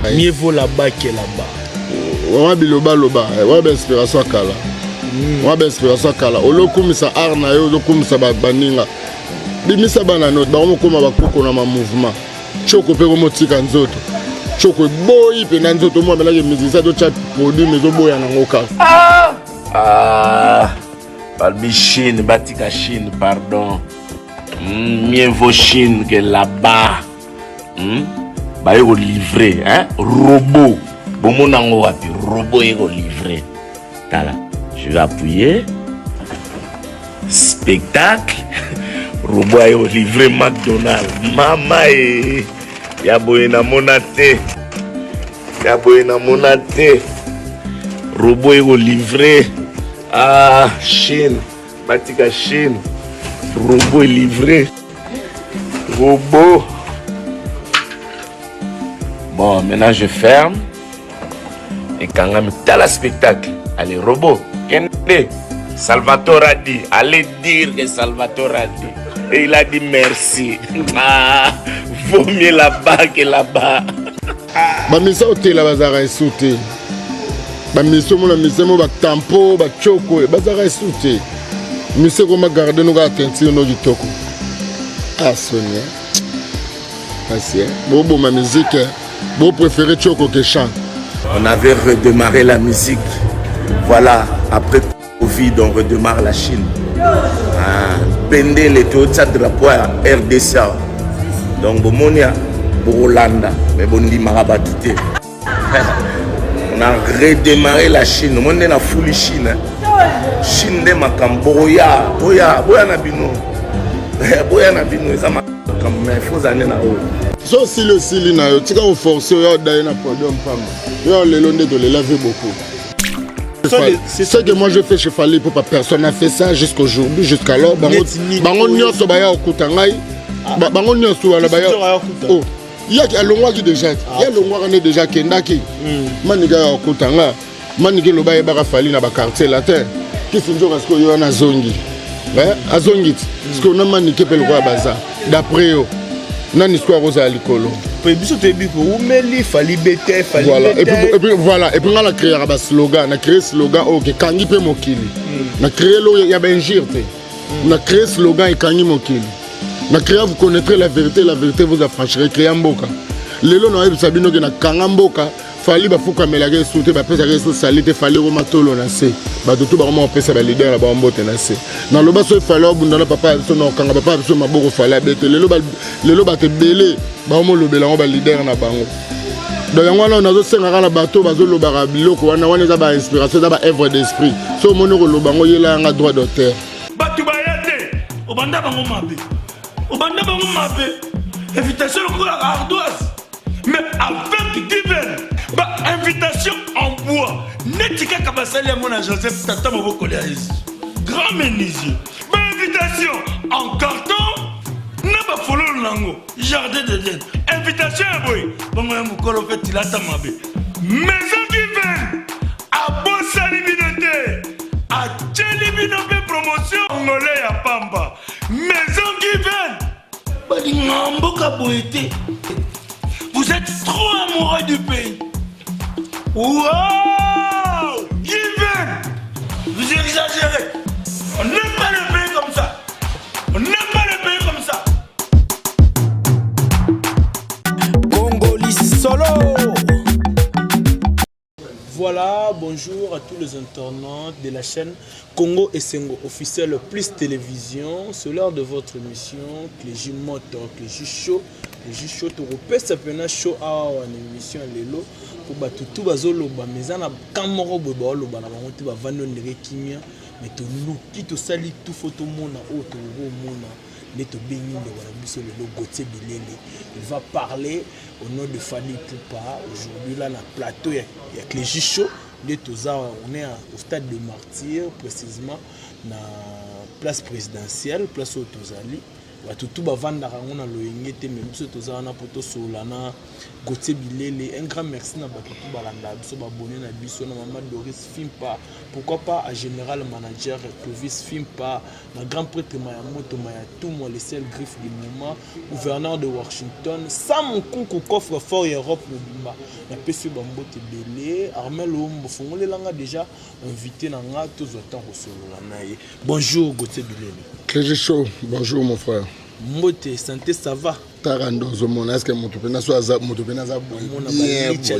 Mieux vaut là-bas que là-bas. On a biloba loba, on a inspiration kala. On a inspiration kala. Olo kumisa arna yo, olo kumisa baninga. Bimisa bana note, ba on koma bakoko na ma mouvement. Choko pe ko tika nzoto. Choko boy pe na nzoto mo mela ke musicien do chat produit mais do boya na ngoka. Balbi Chine, batika Chine, pardon. Mieux vaut Chine que là-bas. Bah il livré, hein? Robot. Bon mon ango wapi, robot il livré. Tala, je vais appuyer. Spectacle. Robot il livré McDonald's. Mama et ya boyena monate. Ya boyena monate. Robot il livré. Ah, Chine. Batika Chine. Robot livré. Robot. Bon, maintenant je ferme. Et quand on a le spectacle, allez, robot, Kende, Salvatore a dit, allez dire que Salvatore a dit. Et il a dit merci. Ah, vaut mieux là-bas que là-bas. Bamisa hotel la bazara esouté. Bamisa mo la misa mo ba tampo, ba choko, bazara esouté. Misa ko ma garder no ga tenti no gitoko. Ah Sonia. Merci. Bon ma musique. Bon préféré choko que chant. On avait redémarré la musique. Voilà, après Covid, on redémarre la Chine. Pende les taux de drapeau à RDC. Donc, Bomonia, Borolanda, mais Bondi Marabatité. On a redémarré la Chine. On est dans la foule Chine. Chine de Makambo. Boya Nabino. Boya Nabino. Ça m'a mais il faut aller là-haut. So si le sili na yo, tu vas forcer yo d'aller na podium femme. Yo le londe de le laver beaucoup. C'est ce que moi je fais chez Fali pour pas personne n'a fait ça jusqu'aujourd'hui, jusqu'alors. Bango nyoso baya okuta ngai. Bango nyoso wala baya. Oh, il y a longwa qui déjà. Il y a longwa on est déjà kendaki. Maniga okuta nga. Maniga lo baya ba Fali na ba quartier latin. Qui finjo parce que yo na zongi. Ouais, azongi. Parce que on a maniqué pe le roi baza. D'après yo. Non, histoire aux alikolo. Puis biso te biko ou meli fali bete fali. Voilà. Et puis voilà. Et puis on a créé un slogan. On a créé slogan. Ok. Kangi pe mokili. On a créé lo ya benjirte. On a créé slogan et kangi mokili. On a créé vous connaîtrez la vérité vous affranchirez. Créé mboka. Lelo no yebi sabino ke na kanga mboka. Fali ba fuka melage souté ba pesa reso salite fali ro matolo na se. Ba tout ba mo pesa ba leader ba mbote na se. Na loba so fali obundana papa so no kanga papa so maboko fali abete lelo ba te belé ba mo lobela ngo ba leader na bango. Donc yango wana nazo senga na bato bazo loba biloko wana za ba inspiration za ba œuvre d'esprit. So mo no loba ngo yela nga droit d'auteur. Batu ba yate obanda bango mabe. Obanda bango mabe. Invitation ko la ardoise. Mais avec divin, invitation en bois. Netika Kabasali à mon Joseph Tata Moboko grand menuisier. Invitation en carton. N'a pas follow lango. Jardin de Dieu. Invitation à boy. Bon, moi, mon colo fait il a ta mabe. Maison divine. À Bossa Libinoté. À Tchelibinoté promotion. Angolais à Pamba. Maison divine. Badingambo Kaboete. Vous êtes trop amoureux du pays. Wow! Given! Vous exagérez. On n'aime pas le pays comme ça. On n'aime pas le pays comme ça. Congolais solo. Voilà, bonjour à tous les internautes de la chaîne Congo Essengo officiel plus télévision. C'est l'heure de votre émission Clégie Moto, Clégie Show. Clégie Show, tu repères ça pendant show à une émission lelo pour battre tout bazoloba mais on a camoro bobo loba na bango te ba vando ndeke kimia mais to luki to sali tout photo mona o to mona les to bengi de wala biso lelo Gauthier Bilele. Il va parler au nom de Fali Poupa aujourd'hui là na plateau ya Clégie Show de toza on est au stade de Martyr précisément na place présidentielle place au Tozali. Tout bavanda ngona loyenge te même biso toza na poto solana Gauthier Bilele, un grand merci na Bakitou Balanda, Biso Babonné na Biso, na Maman Doris Fimpa, pourquoi pas à Général Manager Clovis Fimpa, na Grand Prêtre Mayamoto Mayatou, moi le seul griffe du moment, gouverneur de Washington, Sam Kunku coffre fort Europe le Bimba, na Pessu Bambote Belé, Armel Ombo Fongole Langa déjà invité na nga tous autant au solo la naïe. Bonjour Gauthier Bilele. Clégie Chaud, bonjour mon frère. Mbote, santé ça va? Tarandozo mona est-ce que motopena so aza motopena za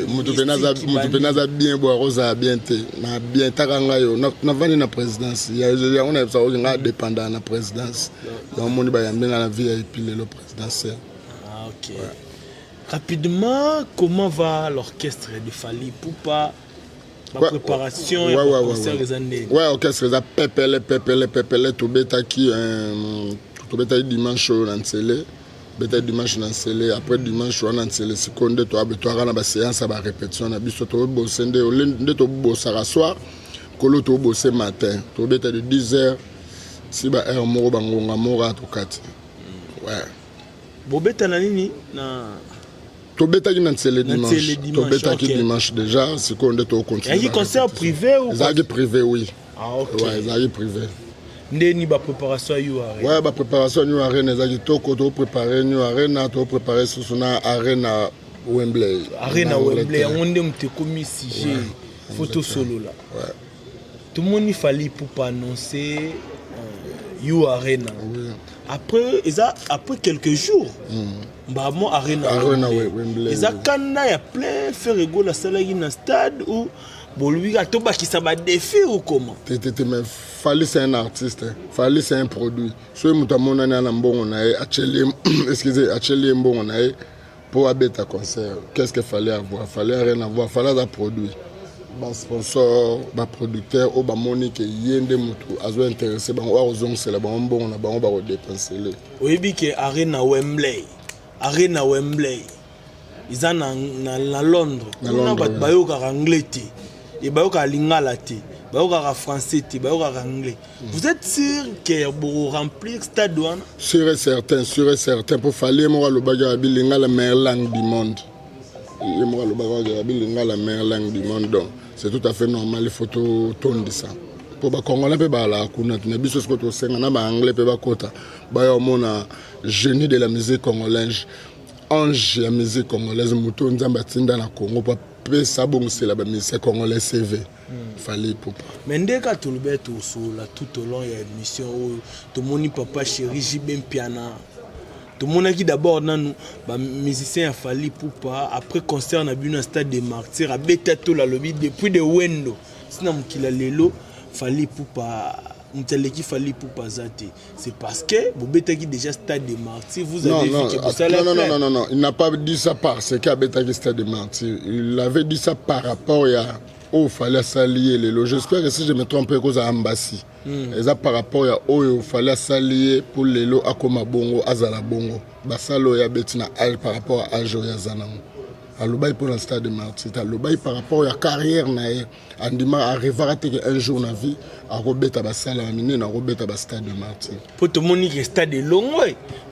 motopena za bien boire rosa bien te na bien taranga yo na vani na présidence ya on a ça nga dépendant na présidence donc moni ba yambe na la vie et puis le présidentiel. Ah OK. Ouais. Rapidement, comment va l'orchestre de Fally Ipupa? La préparation et le concert des années. Ouais, orchestre za pepele to beta ki to beta dimanche na Nsele. Peut-être dimanche dans le après dimanche on a le seconde to abetoire na ba séance ba répétition na biso to bosser nde to bosser soir kolo to bosser matin to beta de 10h si ba heure moko bangonga mora to kati ouais bobeta na nini na to beta ki na le dimanche to beta ki dimanche déjà seconde to continuer il y a concert privé ou ça privé oui ah OK ouais ça privé. Ndeni ba préparation yu arena. Ouais, ba préparation yu arena ezaki toko to préparer yu arena to préparer susuna arena Wembley. Arena Wembley onde mtekomi sujet photo solo là. Ouais. Tout le monde il fallait pour pas annoncer yu arena. Oui. Après quelques jours. Bah moi arena Wembley. Eza kana ya plein faire rigolo la salle dans stade ou bon lui a tout qui ça va défi ou comment? Mais Fally c'est un artiste, Fally c'est un produit. Soit mutamona na mbongo na atelier excusez atelier mbongo na pour abeta concert. Qu'est-ce qu'il fallait avoir? Fallait rien avoir, fallait un produit. Ba sponsor, ba producteur ou ba monique yende mutu azo intéressé ba wa ozong c'est la ba mbongo na ba on va dépenser le. Oui bi que Arena Wembley. Ils en na Londres. On ba bayoka anglais ti. Et bayoka lingala ti. Bayoka français ti, bayoka anglais. Vous êtes sûr que vous remplir stade douane? Sûr et certain pour Fally moi le baga bilinga la meilleure langue du monde. Et moi le baga bilinga la meilleure langue du monde donc c'est tout à fait normal les photos tournent ça. Pour ba congolais pe ba la kuna na biso ce que to senga na ba anglais pe ba kota. Ba yo mona génie de la musique congolaise. Ange la musique congolaise muto nzamba tinda na Congo pa pe sabong c'est la musique congolaise CV. Fally Ipupa. Mais ndeka tout le bête tout au long de l'émission tout le monde papa chéri Jibem Piana. Tout le monde qui d'abord nous musicien Fally Ipupa après concert na bino stade des Martyrs à beta tout la lobby depuis de Wendo. Sinon qu'il a lelo Fally Ipupa Mteleki Fally Ipupa zate. C'est parce que vous beta qui déjà stade des Martyrs vous avez vu que vous allez non, il n'a pas dit ça parce que beta qui stade des Martyrs. Il avait dit ça par rapport à il fallait s'allier les lots. J'espère que si je me trompe, cause à Ambassi. Et ça par rapport à il fallait s'allier pour les lots à Koma Bongo, à Zala Bongo. Basalo ya betina par rapport à Ajo ya Zanamo. Alubai pour le stade de Martyrs. Alubai par rapport à la carrière nae. Andima arriver à un jour na vie à Robeta Basala Mine na Robeta Bas stade de Martyrs. Pour tout le monde qui stade de Longo,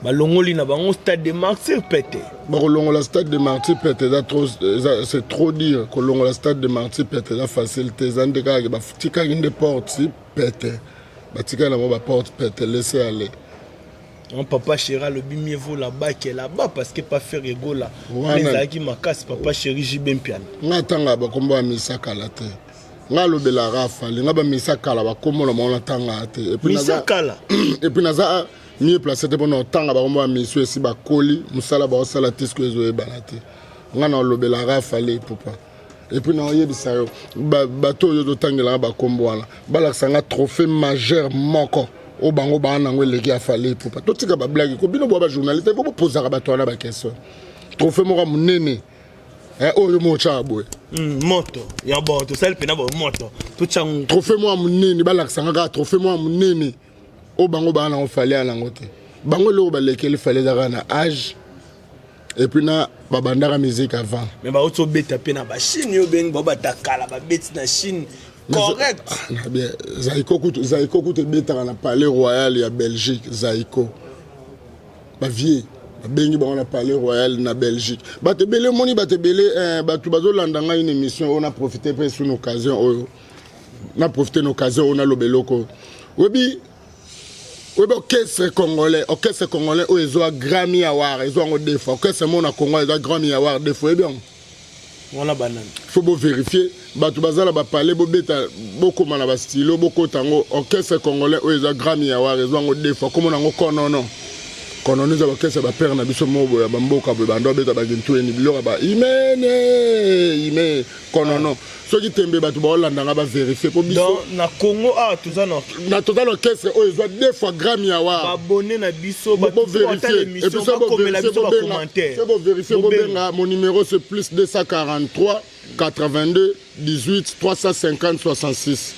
ba Longo li na bango stade de Martyrs pété. Bon Longo la stade de Martyrs pété c'est trop dire que Longo la stade de Martyrs pété la facilité zandeka ba tika inde porte pété. Ba tika na ba porte pété laisser aller. Mon papa chéri le bimier vaut là-bas qui est là-bas parce que pas faire ego là. Les aki makas papa chéri Jibem Piana. Ngatanga ba kombo ya misaka la te. Ngalo bela rafa, nga ba misaka la ba kombo na mona tanga te. Et puis misaka la. Et puis naza mieux placé te pour tanga ba kombo ya misu esi ba koli, musala ba osala tisco ezo e balate. Ngana lo bela rafa le papa. Et puis na yebisa yo bato yo tangela ba kombo wana. Bala sanga trophée majeur moko. Au bango bana ngwe leki a Fally Ipupa to tika ba blague ko bino bo ba journaliste ko poser ba to na ba question trophée mo ka munene oyo mo cha boy moto ya bo to sel pena bo moto to chang trophée mo munene ba laksanga ka trophée mo munene o bango bana o Fally ala ngote bango lo ba leki le Fally za na âge et puis na ba bandara musique avant mais ba auto beta pena ba Chine yo beng ba takala ba beti na Chine. Correct. Bien, Zaïko coûte bêta dans le palais royal et à Belgique, Zaïko. Ba vie, bengi on a parlé royal na Belgique bato belé moni bato belé bato bazolanda nga une émission on a profité pour une occasion on a profité d'une occasion on a le beloko webi orchestre congolais où ils ont Grammy Award ils ont des fois orchestre mon à Congo ils ont Grammy Award des fois bien on a banane faut vérifier bato bazala ba parler bo beta beaucoup mana ba stylo beaucoup tango orchestre congolais où ils ont Grammy Award ils ont des fois comme on a konono konono za orchestre ba père na biso mobo ya bamboka bo bando beta ba gintu eni biloko ba ime konono so qui tembe bato ba Hollande nga ba vérifier pour biso dans na Congo na total orchestre où ils ont des fois Grammy Award abonné na biso ba vérifier et puis ça bo vérifier mon numéro c'est plus 243 82 18 350 66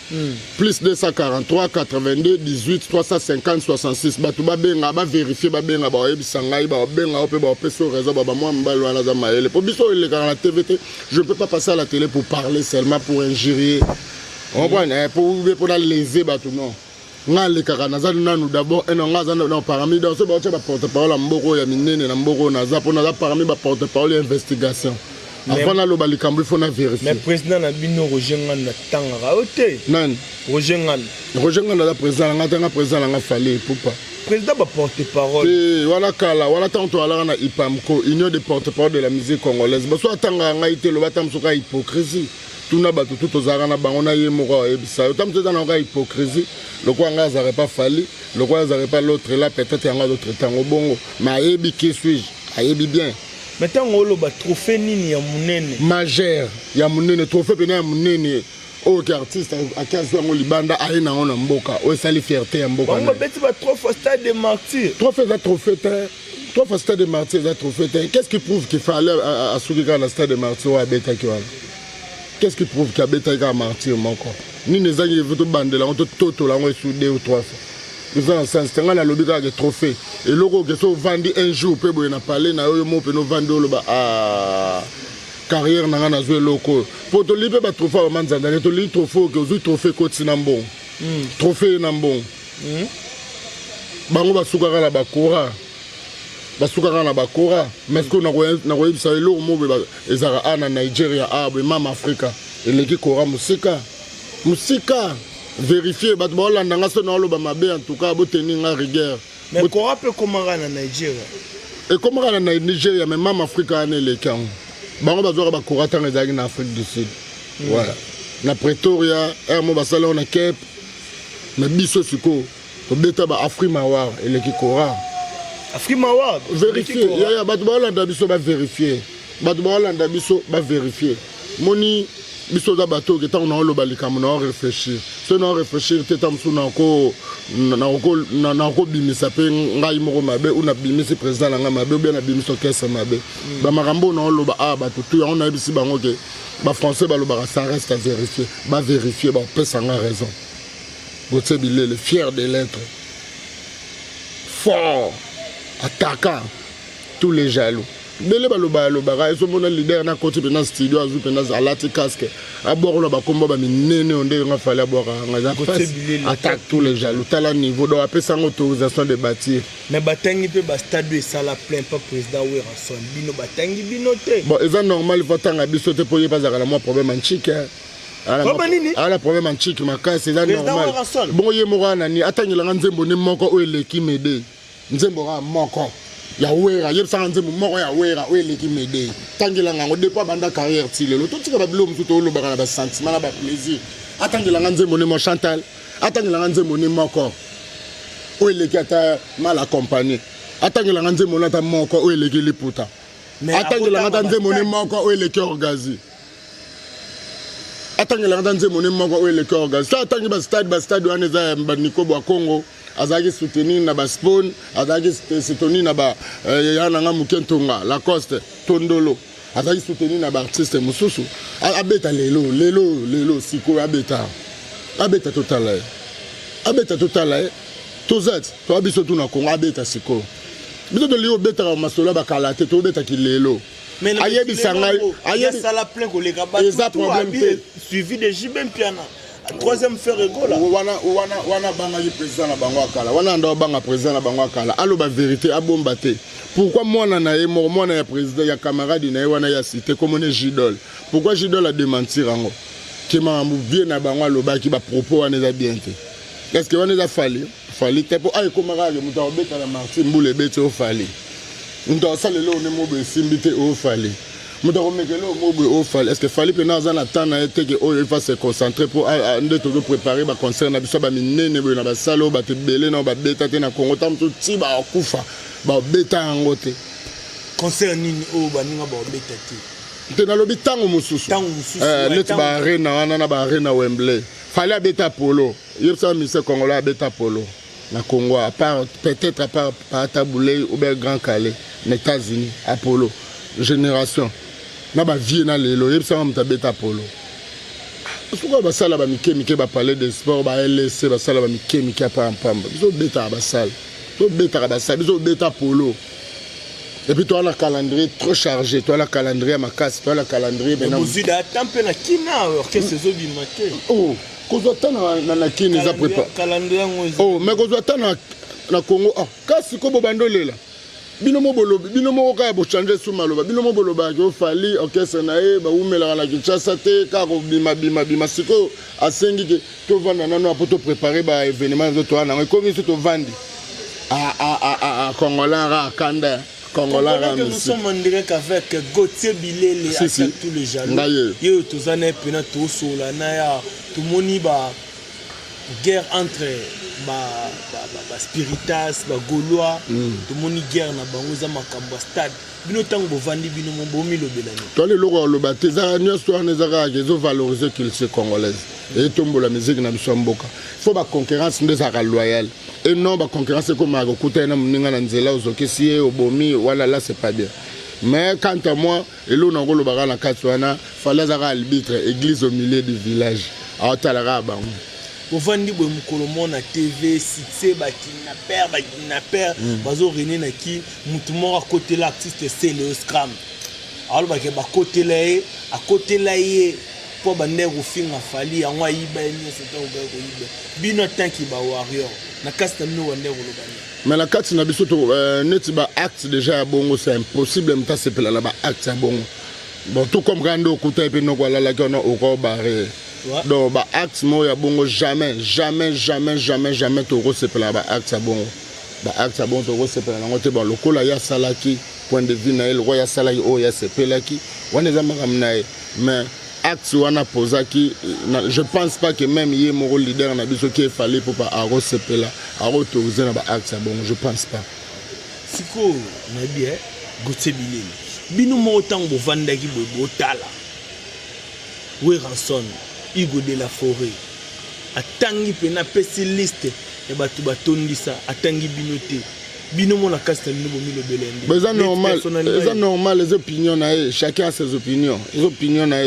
plus 243 82 18 350 66 bato ba benga ba vérifier ba benga ba yebisa ngai ba benga ope ba peso réseau ba moi mbalo wana za maele pour biso il est dans la TVT je ne peux pas passer à la télé pour parler seulement pour injurier on comprend pour la léser bato non nga le kakana nous d'abord et non nga dans parmi dans ce ba porte-parole mboko ya minene na mboko na za pour na parmi ba porte-parole investigation. Avant la loba likambo il faut na vérifier. Mais président na bino Roger Nganda tangara ote. Non. Roger Nganda la président nga président nga fallait pourquoi. Président ba porte-parole. Et voilà kala voilà tanto ala na IPAMCO union des porte-parole de la musique congolaise. Ba so atanga nga ite loba tam soka hypocrisie. Tuna bato tout ozara na bango na yemoko e bisa. Tam teta na nga hypocrisie. Le quoi nga zare pas fallu, le quoi zare pas l'autre là peut-être yanga d'autre tango bongo. Ma yebi qui suis-je? Ayebi bien. Maintenant on a trophée nini ya munene majeur ya munene trophée pena ya munene aucun artiste à 15 ans au Libanda a une en mboka o sali fierté ya mboka on va beti ba trophée stade des martyrs trophée stade des martyrs qu'est-ce qui prouve qu'il fallait à Soukika na stade des martyrs ou à beta ki wana qu'est-ce qui prouve qu'il a beta ka martyr moko ni nezangi veto bandela on toto la ngo soudé ou 3 fois. Nous avons un la lobby de trophée. Et le logo que sont vendus un jour, peut y parler, na yo mo pe no vendre le carrière na jouer loco. Pour te libérer trophée au manzanda, te libérer trophée que vous trophée côte sinambon. Trophée nambon. Bango basukara la bakora. Basukara la bakora. Mais ce qu'on a na royé ça le mo be ezara ana Nigeria abe mama Africa. Et les qui kora musika. Vérifier bato ba Hollande nga so na lo ba mabe en tout cas bo tenir nga rigueur mais ko rappelle comment na Nigeria et comment na Nigeria mais même Africa na le kan bango bazora ba korata nga zaki na Afrique du Sud voilà na Pretoria mo ba sala na Cape mais biso siko to beta ba Afrima Award et le ki kora Afrima Award vérifier ya bato ba Hollande biso ba vérifier bato ba Hollande biso ba vérifier moni biso za bato ke tant on lo balika on réfléchir ce non réfléchir te tam suna ko na ko bimisa pe ngai moko mabe una bimisa président nga mabe bien na bimisa kesa mabe ba marambo na lo ba bato tu on a bisi bango ke ba français ba lo ba ça reste à vérifier ba pesa nga raison Gauthier Bilele fier de l'être fort attaquant tous les jaloux Bele baloba et so mona leader na côté pena studio azu pena alati casque abord lo ba komba ba minene onde nga fallait abord nga attaque tous les jaloux tala niveau do apesa autorisation de bâtir mais batangi pe ba stade et sala plein pas président Weranson bino batangi binote bon c'est normal il faut tanga biso te poye pas za la moi problème en chic ala problème en chic makasi c'est normal bon ye mora nani atangila nga nzembo ne moko o eleki mede nzembo ga moko ya wera yebsanga nzembo moko ya wera o eleki mede tangela nga ngo depuis banda carrière tilelo to tika ba bilo msuto lo baka na ba sentiment na ba plaisir atangela nga nzembo ne mo Chantal atangela nga nzembo ne moko o eleki ata mal accompagné atangela nga nzembo na ta moko o eleki liputa atangela nga nzembo ne moko o eleki orgazi atangela nga nzembo ne moko o eleki orgazi sa atangi ba stade wana za Niko bwa Congo azaki soutenir na ba spawn azaki soutenir na ba yana nga mukentonga Lacoste Tondolo azaki soutenir na ba artiste mususu abeta lelo siko abeta totala tozat to abiso tuna Congo abeta siko biso to liyo beta ka masola ba kalate to beta ki lelo ayebi sanga ayebi sala plein ko le ka ba suivi de Jibem Piana troisième fer egola wana bangaki président na bango akala wana ndo banga président na bango akala aloba vérité abomba te. Pourquoi mwana na ye moko mwana ya président ya camarade na ye wana ya cité comme on est Gidol? Pourquoi Gidol a démentir ango ke makambo bien na bango alobaki ba propos wana eza bien te? Est-ce que wana eza fali te po ay komarade muta obeta na Martin Mbule bete o fali muta salelo ne mobo esimbi te o fali muta komekelo mobo o fali. Est-ce que fali pe na za na temps na ete ke o il va se concentrer pour ande to préparer ba concert na biso ba minene bo na ba salo ba te belé na ba beta te na Congo tam to ti ba kufa ba beta yango te concert nini o baninga ba beta te te na lobi tango mususu net ba arena wana na ba arena Wembley fallait beta polo yebsa mise congolais beta polo na Congo à part peut-être à part Taboulé ou bien Grand Calais les États-Unis Apollo génération na ba vie na lelo yebsa mta beta polo pourquoi ba sala ba mike ba parler de sport ba LC ba sala ba mike pa pamba biso beta ba sala to beta ba sala biso beta polo. Et puis toi, le calendrier trop chargé, toi, le calendrier à ma casse, toi, le calendrier maintenant. Vous êtes à temps na kina, qu'est-ce que c'est du matin? Oh, quand on attend na kina, ils ont préparé. Calendrier oh, mais quand on attend na Congo, ah, casse comme bandolé là. Binomo bolobi, binomo ka bo changer sous maloba, binomo boloba ko fali orchestre na e ba umela na Kinshasa te ka ko bima siko asengi ke to vanda nano pour te préparer ba événement de toi na comme ça to vandi. Congolais ra kanda. Que nous sommes en direct avec Gauthier Bilele et tous les jaloux. Et tous les années, tout sur tout le monde guerre entre Spiritas, Gaulois, tout le monde guerre na bango makamba stade. Bino tango bovandi bino mombomi lo belani. Toi les loro lo baté za histoire nezaka kezo valoriser culture congolaise. Et tombo la musique na bisomboka. Faut ba concurrence ndezaka loyal. Et non ba concurrence comme ma kokuta na mninga na nzela ozokesie obomi wala là c'est pas bien. Mais quant à moi, elo na ngolo baka na katwana, fallait zaka arbitre église au milieu du village. Aotalara bango. Bovandi bo mukolo mona TV cité ba kidnapper bazo rené na ki mutu moko à côté l'artiste c'est le scram. Alors ba ke ba côté là à côté là pour bande rufinga fali angwa yiba ni c'est un ko yiba. Bino tanki ba warrior na kasta mino wande rolobani. Mais la carte na biso to net ba acte déjà à bongo c'est impossible mta se pela ba acte à bongo. Bon tout comme Rando Kouta et puis no voilà la qu'on a au barré. Donc bah acte moi ya bongo jamais to se pela ba acte à bongo. Ba acte à bongo to se pela ngote ba lokola ya salaki point de vue na el roya salaki o ya se pelaki wana za makamnae mais acte wana posaki je pense pas que même yé mon leader na biso qui fallait pour pas aro se pela aro autoriser na ba acte à bongo je pense pas. Siko na bien Gauthier Bilele bino mo tango bovandaki botala we ranson Igo de la forêt atangi pena pesi liste et batu batondisa atangi binote bino mo la kasta bino bomilo belende mais normal les opinions na chacun a ses opinions na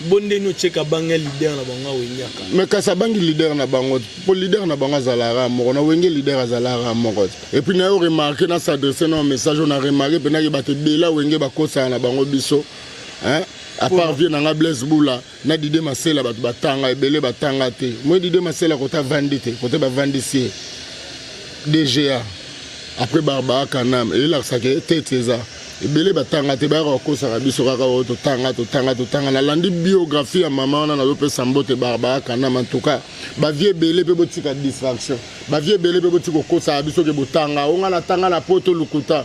bonde no cheka banga leader na banga wenyaka mais kasa bangi leader na bango pour leader na banga zalara moko na wenge leader zalara moko et puis na yo remarquer na s'adresser un message on a remarqué pena ke bate bela wenge bakosa na bango biso hein. À part vieux nanga Blaise Boula na Didé Masela batu batanga ebele batanga te moi Didé Masela kota vandite kota ba vandisie DGA après Barbara Kanam et là ça que teteza ebele batanga te ba ko sa biso kaka to tanga na landi biographie ya maman na zo pe sambote Barbara Kanam en tout cas ba vieux belé pe botika distraction ba vieux belé pe botiko ko sa biso ke botanga on na tanga na poto lukuta.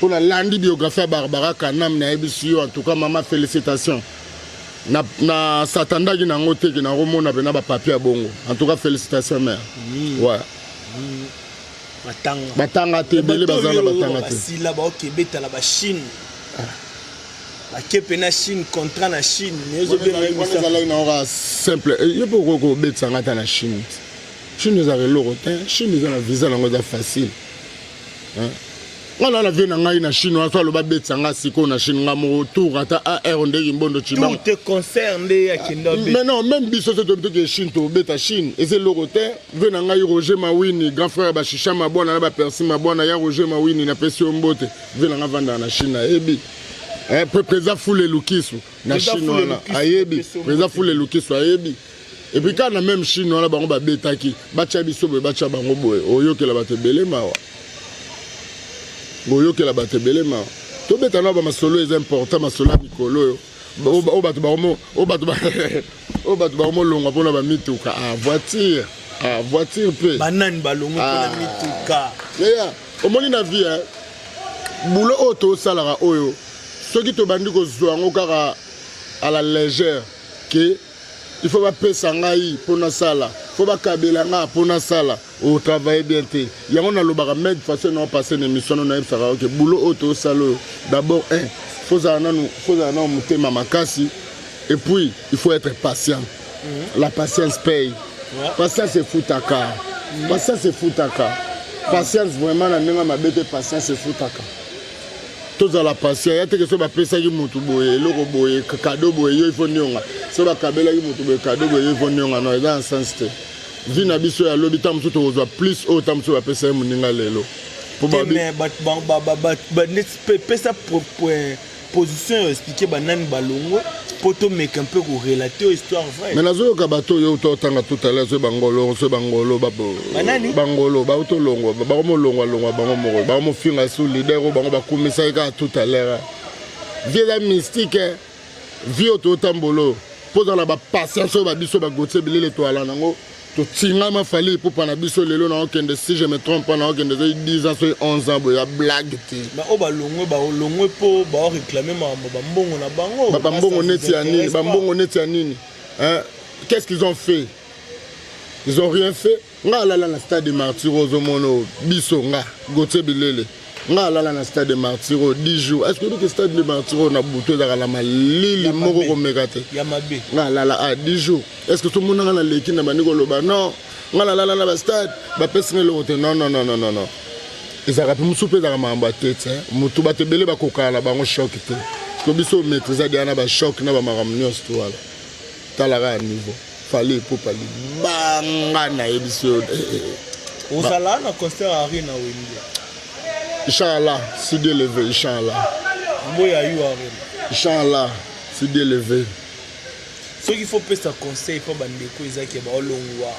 Pour la landi biographie à Barbara Kanam na ebisio en tout cas maman félicitations na satanda ki na ngote ki na romona pena ba papier à bongo en tout cas félicitations mère ouais batanga te belé bazana batanga te sila ba okebeta la ba Chine ba kepena Chine contrat na Chine mais zo bien na ora simple yo poko betsa ngata na Chine les a relorotin Chine les a na visa na ngoza facile hein. On a vu na Chine, on a le babet sanga siko na Chine ngamo tour ata AR onde imbondo chibang. Tout te concerne ya kindobe. Mais non, même biso to que Chine to beta Chine. Et c'est l'oroté, veut na ngai Roger Mawini, grand frère ba Chicha Mabwana na ba Percy Mabwana ya Roger Mawini na pesi ombote. Veut na vanda na Chine ebi. Président Foule Lukisu na Chine na ayebi. Président Foule Lukisu ayebi. Et puis quand on a même Chine, on a bango ba betaki, bacha biso be bacha bango boy. Oyo ke la bate belé mawa. Oyo ke la bate belé mawa. To betana ba masolo est important, masolo mikolo. O batu ba mo longa pona ba mituka a voiture. Ah, voiture pe. Banane balongo pona mituka. Yeah, au moins na vie hein. Boulot auto salara oyo. Ceux qui te bandit ko zwango kara à la légère que il faut pas pesa ngai pona sala. Faut pas kabela nga pona sala. Au travail bien té. Yango na lobaka mettre façon non passer une émission non na fera que boulot auto salo. D'abord faut ça non mutema makasi et puis il faut être patient. La patience paye. Patience c'est foutaka. Patience c'est foutaka. Patience vraiment na nenga mabete patience c'est foutaka. Tous à la patience, il y a des gens qui pensent que mutu boye, loko boye, cadeau boye, il faut nyonga. So ba kabela ki mutu boye, cadeau boye, il faut nyonga. Non, dans sens te. Vi na biso ya lobi tam so to ozwa plus o tam so ba pesa muninga lelo. Pour ba net pesa position expliquer banane balongo. Poto mec un peu relater histoire vraie. Mais nazo ka bato yo to tanga tout à l'heure so bangolo babo. Banani bangolo ba to longo ba mo longo ba mo finga sous leader ba mo ba kumisa ka tout à l'heure. Vie la mystique vie to tambolo poza la ba patience ba biso ba gote bilele to ala nango to tinga ma fali pour pana biso lelo na okende si je me trompe pas na okende 10 ans 11 ans ya blague ti. Ba o ba longwe po ba réclamer ma mbongo na bango. Ba mbongo neti ya nini? Ba mbongo neti ya nini? Hein? Qu'est-ce qu'ils ont fait? Ils ont rien fait. Nga la na stade de Martyro zomono biso nga gote bilele. Nga la na stade de Martyro 10 jours. Est-ce que le stade de Martyro na buto za la malili moko ko megate? Ya mabe. Nga la 10 jours. Est-ce que tout le monde na leki na baniko loba? Non. Nga la na ba stade ba pesne le hotel. Non. Ils arrêtent musupe za mamba tete. Mutu ba tebele ba kokala bango choc te. Ko biso maîtriser dia na ba choc na ba maramnyo stwala. Talara niveau. Fallait pour parler. Banga na ebiso. Osala na concert arena windi. Inch'Allah, si Dieu le veut, Inch'Allah. Inch'Allah, si Dieu le veut. Ce qu'il faut faire conseil, il faut bandeko ezaki ba olongwa.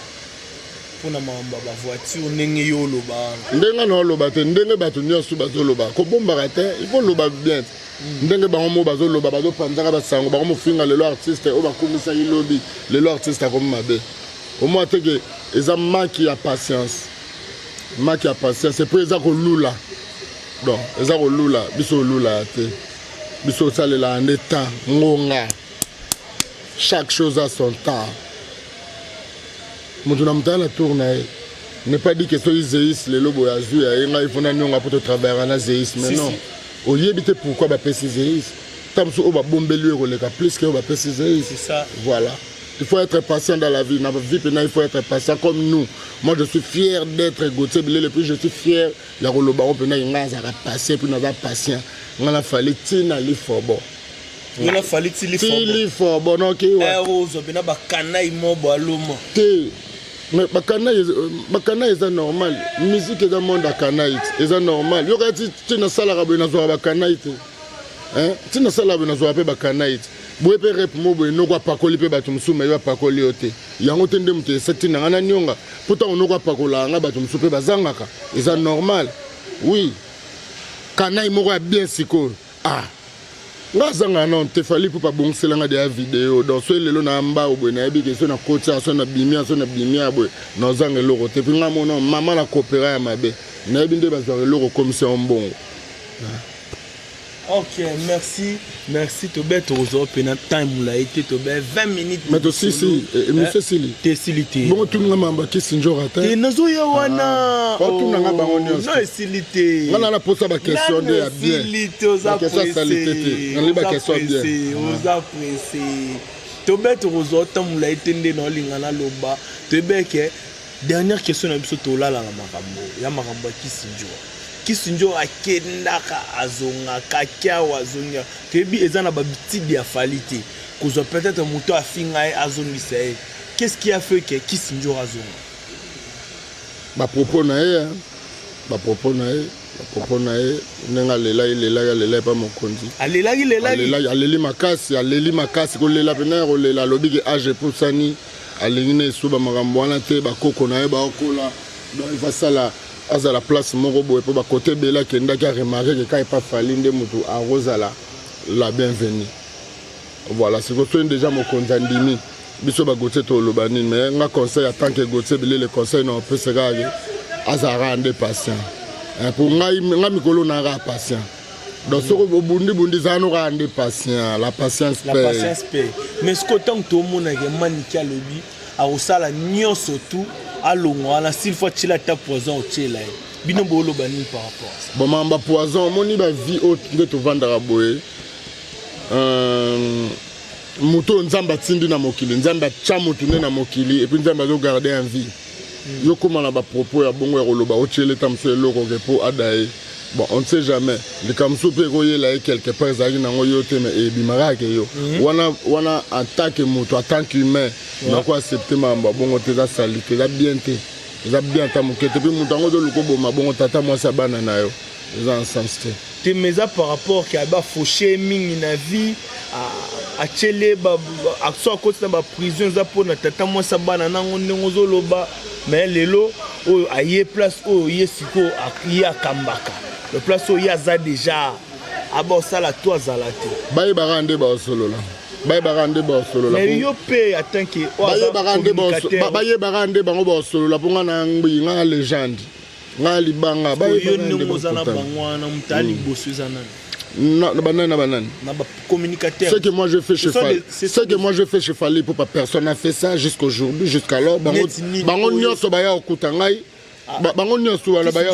Pour na mamba ba voiture ndenge yo loba. Ndenge na loba te, ndenge bato nyonso bazo loba. Ko bomba te, il faut loba bien. Ndenge ba mo bazo loba bazo panzaka ba sango, ba mo finga le artiste o ba komisa ilobi, le artiste comme mabe. Au moins te que eza manque ya patience. Manque ya patience, c'est pour eza ko lula. Donc, eza ko lula, biso lula te. Biso salela en état ngonga. Chaque chose a son temps. Mon la tourne n'est pas dit que ce Zéis, le logo a vu, il faut n'avoir pour travailler à Zéis, mais non. Au lieu de pourquoi va passer Zéis. Tant que va bomber le plus que va passer Zéis. C'est ça. Voilà. Il faut être patient dans la vie. Dans la vie, il faut être patient comme nous. Moi, je suis fier d'être Gauthier Bilé. Le plus, je suis fier. Il y a le baron, il y a patient, puis il y a patient. Il a fallu Tina Liforbo. Il a fallu Tina Liforbo. Non, ok. Mais bakana est normal. Musique est un monde à Kanaït. C'est normal. Il y a Tina Salarabe na zo bakanaït. Hein? Tina Salarabe na zo ape bakanaït. Boye pe rep mo boye no kwa pakoli pe bato musu me ya pakoli yote. Yango tende mute setina ngana nyonga. Pourtant on kwa pakola nga bato musu pe bazangaka. C'est normal. Oui. Kanaï moko ya bien siko. Ah. Nga zanga non te fali pour pas bonsela nga de vidéo. Donc so lelo na mba oboye na yebi ke so na kota so na bimia boye. Na zanga loko te puis nga mono mama na coopérer ya mabe. Na yebi nde bazwa loko comme c'est un bon. Ok, merci Tobé Tozo pendant time là été Tobé 20 minutes. Mais aussi si monsieur Sili. T'es silité. Bon tout le monde qui sinjo rata. Et nazo ya wana. Tout le monde non silité. On a la pose la question de bien. Silité aux appréciés. On la question bien. Aux appréciés. Tobé Tozo tam là été ndé no lingana loba. Tobé ke dernière question na biso to la makambo. Ya makambo ki sinjo. Kisunjo akendaka azonga kakia wazonga kebi ezana babitidi ya falite kozo peut-être moto afinga azongisa. Qu'est-ce qui a fait que Kisunjo azonga? Ba propos na nenga lela pa mokonzi aleli makasi ko lela pena ko lela lobi ke age pour sani alingine suba makambo wana te bakoko na ye baokola donc il va ça là à la place moko boye po ba côté bela kenda ki a remarqué que quand il pas fallu nde mutu arrosa la bienvenue voilà c'est que déjà mon konzandimi biso ba gote to lobani mais nga conseil en tant que gote belé le conseil non peut se garder azara ande patient pour nga mikolo na ra patient donc ce que bundi zano ra ande patient la patience paye mais ce que tant que tout le monde a maniki à lobby a osala nyonso tout alongo ala s'il faut chila ta poison au chela bino bolo bani par rapport à ça bon mamba poison moni ba vie haute nde to vandara boye muto nzamba tindi na mokili nzamba cha mutu ne na mokili et puis nzamba zo garder en vie yo koma na ba propos ya bongo ya koloba o chele tamse loko ke po adae bon on ne sait jamais le kamso pe ko yela quelque part zaki na ngoyo te mais e bimara ke yo wana attaque mutu en tant qu'humain na ko accepter mamba bongo te za salite za bien te za bien ta mokete puis mutu ngo zo luko boma bongo tata moi sa bana na yo za ensemble te meza par rapport ki aba fauché mingi na vie a chele ba action côté na ba prison za pona tata moi sa bana nango ndenge zo loba mais lelo o aye place o yesiko akiya kambaka le place o yaza déjà aba sala to azalate baye barande ba solola baye barande ba solola mais yo pe atanke baye barande bango ba solola ponga na ngbi légende nga libanga baye barande yo nozana bangwana mutali bosuzana na banane na ba communicateur ce que moi je fais chez Fali ce que moi je fais chez Fali pour pas personne n'a fait ça jusqu'aujourd'hui jusqu'alors bango nyoso baya okuta ngai bango nyoso wala baya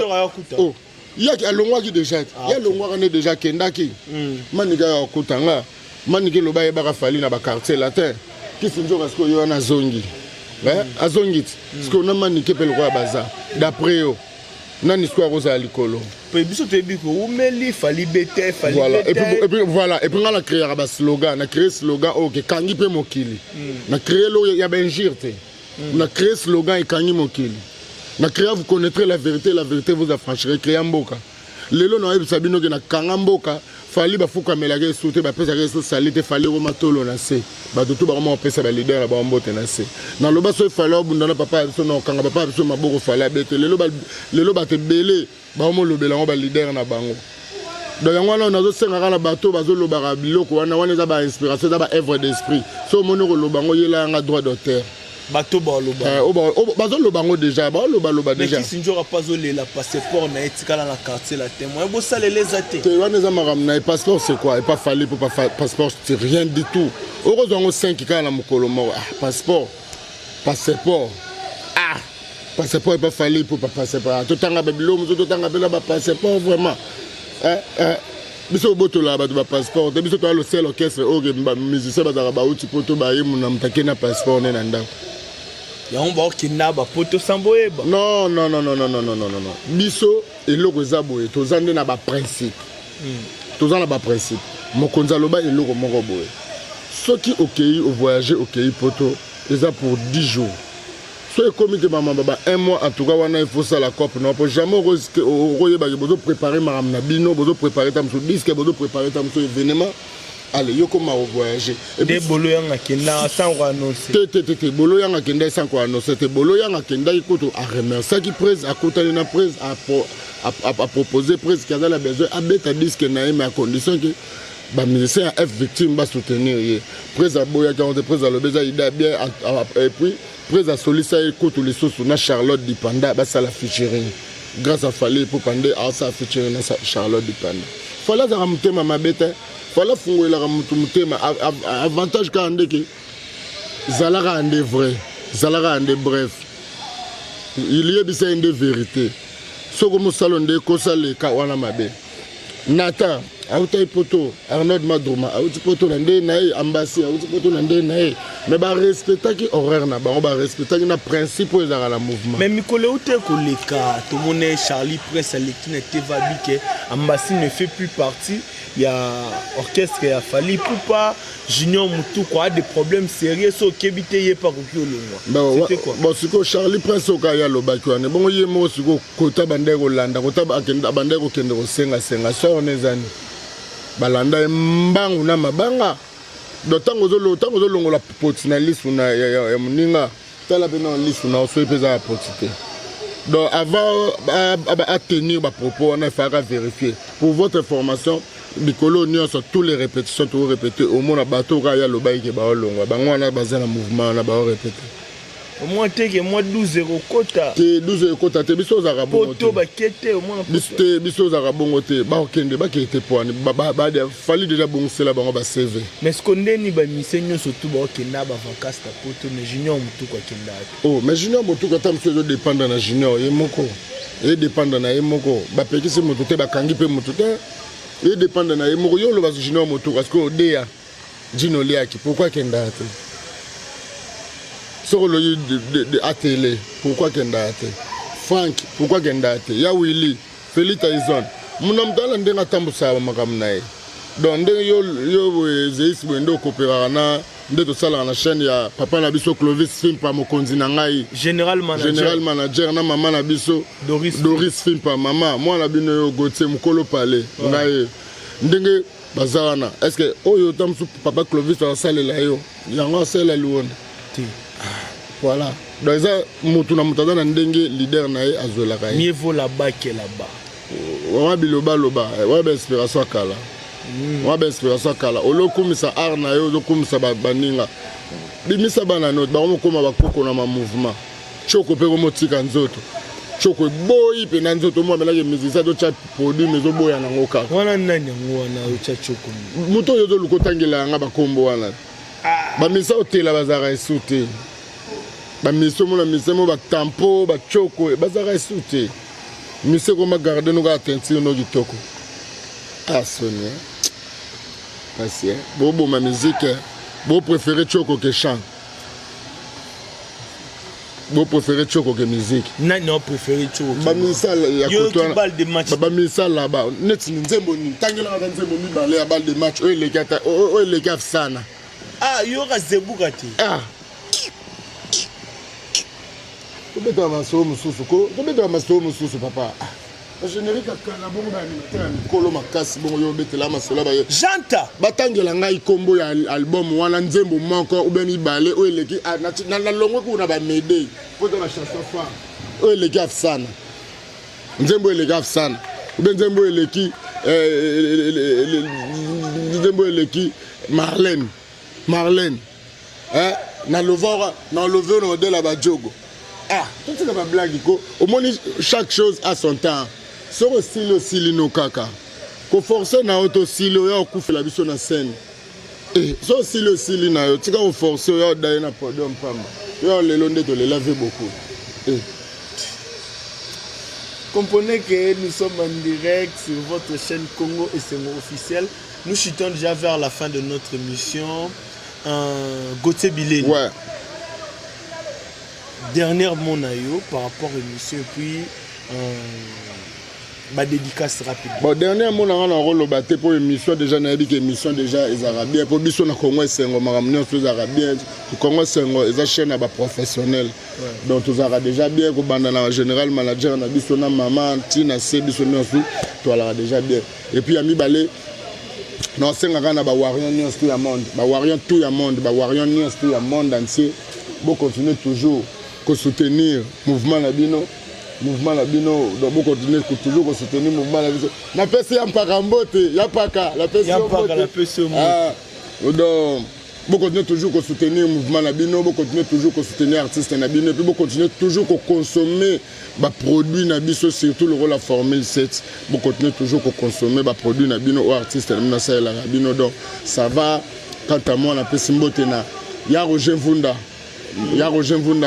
oh ya ki alongwa ki déjà ya longwa kana déjà kendaki manika ya okuta nga manike lo baya baka Fali na ba quartier latin ki sinjo parce que yo na zongi azongit parce que on a manike pe le roi baza d'après yo nan histoire rosa likolo pe biso te biko umeli Fali bete voilà et puis voilà et puis on a créé un slogan na créé slogan OK kangi pe mokili na créé lo ya benjirte na créé slogan et kangi mokili na créé vous connaîtrez la vérité vous affranchirez créé mboka lelo na yebisa bino ke na kanga mboka Fali ba fuka melage souté ba pesa reso salite Fali roma tolo na se ba tout ba roma pesa ba leader ba mbote na se na loba so Fali obunda na papa so no kanga papa so maboko Fali bete lelo ba te belé ba mo lobela ngo ba leader na bango donc yango na zo senga kana bato bazo loba biloko wana za ba inspiration za ba œuvre d'esprit so mono ko loba ngo yela nga droit d'auteur bato ba loba bazo loba ngo déjà ba loba déjà mais qui sinjora pas zolé la passeport na etikala na quartier la témoin bo salele zate te wana za maram na passeport c'est quoi et pas Fali pour pas passeport c'est rien du tout heureusement 5 kana na mokolo mo passeport et pas Fali pour pas passeport tout tanga babilo mo tout tanga bela ba passeport vraiment biso boto la ba passeport de biso to lo seul orchestre o musicien ba za ba uti poto ba yemu na mtake na passeport ne na ndako ya on ba okina ba poto samboyeba non biso eloko zaboye tozande na ba principe tozana ba principe mokonza loba eloko moko boye soki okei au voyager okei poto eza pour 10 jours so comité maman baba 1 mois en tout cas wana il faut ça la cop non pour jamais royeba que bozo préparer maram na bino bozo préparer tam so disque bozo préparer tam so événement allez yo comment voyager et des bolo yanga kenda sans annoncer te bolo yanga kenda sans ko annoncer te bolo yanga kenda ikoto a remercier qui presse à côté na presse à proposer presse qui a la besoin à beta disque na mais à condition que ba musicien F victime ba soutenir ye presse à boya quand presse à le besoin il a bien et puis presse à solisa écoute les sous na Charlotte Dipanda ba ça la featuring grâce à Fali pour pande à ça featuring na Charlotte Dipanda fala za mutema mabeta fala fungoela ka mutema avantage ka ndeke zalaka ande vrai zalaka ande bref il y a bisa inde vérité soko musalo nde ko sale ka wana mabe Nathan autai poto Arnold Madruma auti poto na nde nae ambassy auti poto na nde nae mais ba respectaki horaire na ba respectaki na principe ezaka la mouvement mais mikole ute koleka to mone Charlie Presse Lekina Tevabi que ambassy ne fait plus partie il y a orchestre ya Fali Poupa Junior Mutu quoi des problèmes sérieux so kebite ye pa koki olongwa c'était quoi bon siko Charlie Prince okaya lobaki wana bongo ye mo siko kota bandeko landa kota akenda bandeko kende ko senga so onezani balanda mbangu na mabanga donc tango zolongo la poti na lisu na ya muninga tala pe na lisu na so peza ya poti te. Donc avant à tenir ma propos, on a fait vérifier. Pour votre information, Bicolo Union sont tous les répétitions, tout répéter. Au moins, le bateau, il y a le bail qui est bas long. On a basé le mouvement, on a répété. Au moins, tu es 12 quota. 12 quota, tu es biso aux Arabes. Poto, baquette, au moins. Biso aux Arabes, qui était pour il fallait déjà boncer là-bas, on va CV. Mais ce qu'on est, c'est surtout qu'il y a des vacances, mais junior, tout quoi qu'il y a. Oh, mais junior, tout quand tu es dépendant de junior, il est dépendant de Moko. Bapeki c'est moto, te bakangi pe moto te. Il est dépendant de Moko. Yo le bas junior moto parce que Odea, Gino Liaki, pourquoi Kenda ate? Sur le de ATL, pourquoi Kenda ate? Frank, pourquoi Kenda ate? Ya Willy, Félix Tyson. Mon homme dans l'endroit tambusa makamnae. Donc yo zeis wendo coopérana. Ndé to sala na chaîne ya papa na biso Clovis film pa mokonzi na ngai général manager na mama na biso Doris film pa mama moi na bino yo Gauthier mukolo pale ngai ndenge bazana est-ce que oyo tamsu papa Clovis va salela yo yango sala luone ti voilà donc ça mutu na mutaza na ndenge leader na ye azola kai mieux vaut là-bas que là-bas wa biloba loba wa ba inspiration kala wa ba inspiration kala olokumisa art na yo olokumisa baninga bimisa bana note ba komoma bakoko na ma mouvement choko pe ko motika nzoto choko boyi pe na nzoto mo melake musicien do chat produit mezo boya na ngoka wana nani ngwana o chat choko muto yo zo lukotangela nga bakombo wana ba misa hotela bazara esute ba miso mo na misemo ba tampo ba choko bazara esute mise ko ma garder no ga teinture no kitoko Sonia. Merci. Bon, ma musique, bon préféré Choko que chant. Bon préféré Choko que musique. Non, préféré Choko. Bamisa ya kotoa. Yo balle de match. Bamisa là-bas. Net nzembo ni tangela na nzembo mi balle ya balle de match. Oye les gars, oye les gars sana. Yo ka zebukati. Tobeta maso mususu ko. Tobeta maso mususu papa. Générique à bon Kolo Makasi bon yo betela masola ba Janta batangela ngai kombo ya album wana nzembo moko ubeni bale o eleki na longo kuna ba mede poto ba chanson fa o eleki afsana nzembo eleki afsana ubeni nzembo eleki nzembo eleki Marlène na lovora de la bajogo tout c'est pas blague ko au moins chaque chose a son temps. So aussi no kaka ko forcer na auto silo ya okufela biso na scène so aussi na yo tika ko forcer ya daye na podium pamba yo lelo ndeto le laver beaucoup comprenez que nous sommes en direct sur votre chaîne Congo et c'est officiel. Nous chutons déjà vers la fin de notre émission. Gauthier Bileni, ouais, dernière mon ayo par rapport à l'émission et puis ma dédicace rapide. Bon, dernier mot on a rôle batté pour émission déjà n'a dit que émission déjà les arabiens pour biso na Congo c'est ngo maramni les arabiens Congo c'est ngo les chaîne à professionnel donc tous ara déjà bien ko banda na général manager na biso na maman tina c'est biso nyosu to ala déjà bien et puis ami balé non c'est ngana ba warion nyos tout ya monde ba warion tout ya monde ba warion nyos tout ya monde entier bon continuer toujours que soutenir mouvement la bino donc vous continuez toujours à soutenir le mouvement. La PC a pas camboté, il y a pas qu'à la PC. Donc vous continuez toujours à soutenir le mouvement Nabino, vous continuez toujours à soutenir l'artiste Nabino, et puis vous continuez toujours à consommer des produits Nabino, surtout le rôle de la Formule 7. Vous continuez toujours à consommer des produits Nabino ou artistes Nabino. Donc ça va. Quant à moi, la PC Mbotena, il y a Roger Vunda,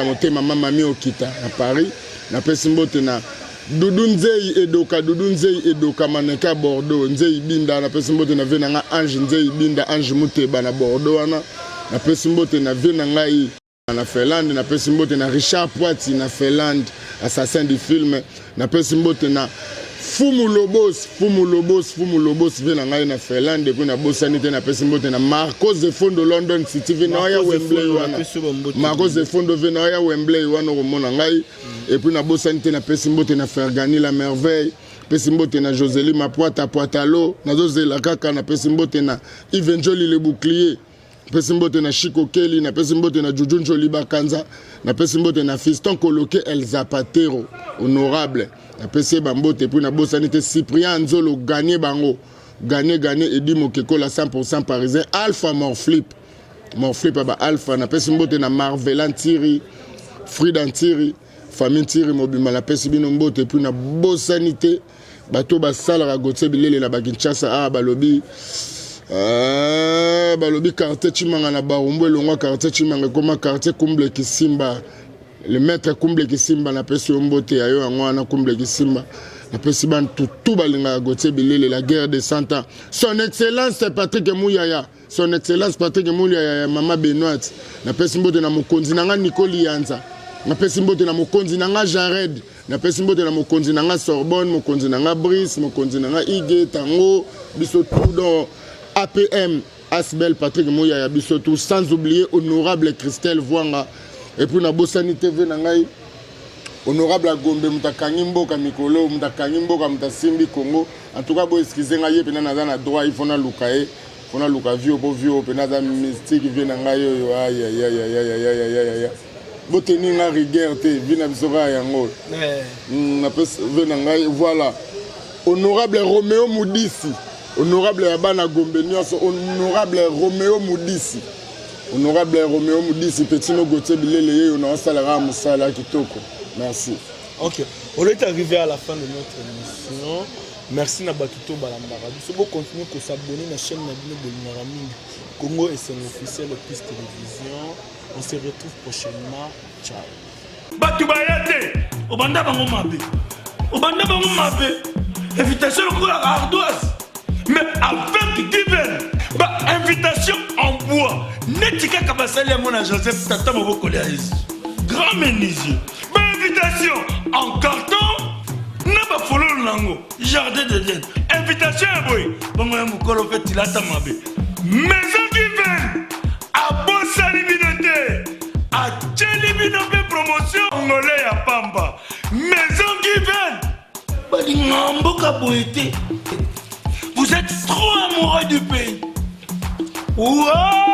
monté maman Mami Okita à Paris. Na pesi mbote na Dudunzei Edoka maneka Bordeaux Nzei Binda na pesi mbote na vena nga Ange Nzei Binda Ange Muteba na Bordeaux wana na pesi mbote na vena ngai na Finlande na pesi mbote na Richard Poiti na Finlande assassin du film na pesi mbote na Fumu Lobos vena ngai na Finlande puis na bosanité na pesi mbote na Marcos de Fondo London City vena ya Wembley wana Marcos de Fondo vena ya Wembley wana komona ngai et puis na bosanité na pesi mbote na Fergani la merveille pesi mbote na Josélie Mapoata Poatalo na zozela kaka na pesi mbote na Yves Njoli le bouclier napesi mbote na Chico Kelly, napesi mbote na Juju Njoli Bakanza, napesi mbote na Fiston Koloke El Zapatero honorable, napesi bambote puis na bosanité Cyprien Nzolo gagné bango, gagné Edi Mokeko la 100% parisien, Alpha Morflip aba Alpha, napesi mbote na Marvelan Thierry, Frida Thierry, famille Thierry Mobima, napesi bino mbote puis na bosanité bato basala Gauthier Bilele na Kinshasa balobi balobi quartier Chimanga na Barumbu elongwa quartier Chimanga koma quartier Kumble Kisimba, le maître Kumble Kisimba na pesi mbote ayo yango na Kumble Kisimba na pesi ban tout balinga Gauthier Bilele la guerre de 100 ans. Son excellence Patrick Mouyaya, son excellence Patrick Mouyaya mama Benoît, na pesi mbote na mokonzi nanga Nicole Yanza, na pesi mbote na mokonzi nanga Jared, na pesi mbote na mokonzi nanga Sorbonne, mokonzi nanga Brice, mokonzi nanga Ige Tango biso tout dans APM, Asbel, Patrick Mouyaya, Bissotou, sans oublier honorable Christelle Vwanga. Et puis, na Bossani TV, honorable Gombe, Mutakangi Mboka Mikolo, Mutakangi Mboka, Mutasimbi Congo. En tout cas, bon, excusez-moi, il y a droit, il faut na lukae, faut na luka vieux, penaza mystique, il vient na yo, aïe, aïe, aïe, aïe, aïe, aïe, aïe, aïe, aïe. Boteni na rigueur, vina bisora yango. Voilà. Honorable Roméo Moudissi. Honorable Abana Gombe Nyonso, honorable Roméo Moudissi. Honorable Roméo Moudissi, Petino Gauthier Bilele, on a un salaire à Moussala Kitoko. Merci. Ok. On est arrivé à la fin de notre émission. Merci Nabatuto Balambara. Vous pouvez continuer à s'abonner à la chaîne de Naraming Congo et son officiel plus télévision. On se retrouve prochainement. Ciao. Batubayate, Obanda Bangomabe. Obanda Bangomabe. Invitation à Ardoise. Mais avec divers, invitation en bois. Netika Kabasali à mon Joseph Tata Moboko grand menuisier. Invitation en carton. N'a follow Lango. Jardin de Dieu. Invitation à boy. Bon, Mokolo fait Tilata Mabe. Maison divers. À Bossali Binote. À Tchelibinope promotion. Angolais à Pamba. Maison divers. Badingamboka Boete. Vous êtes trop amoureux du pays. Wow!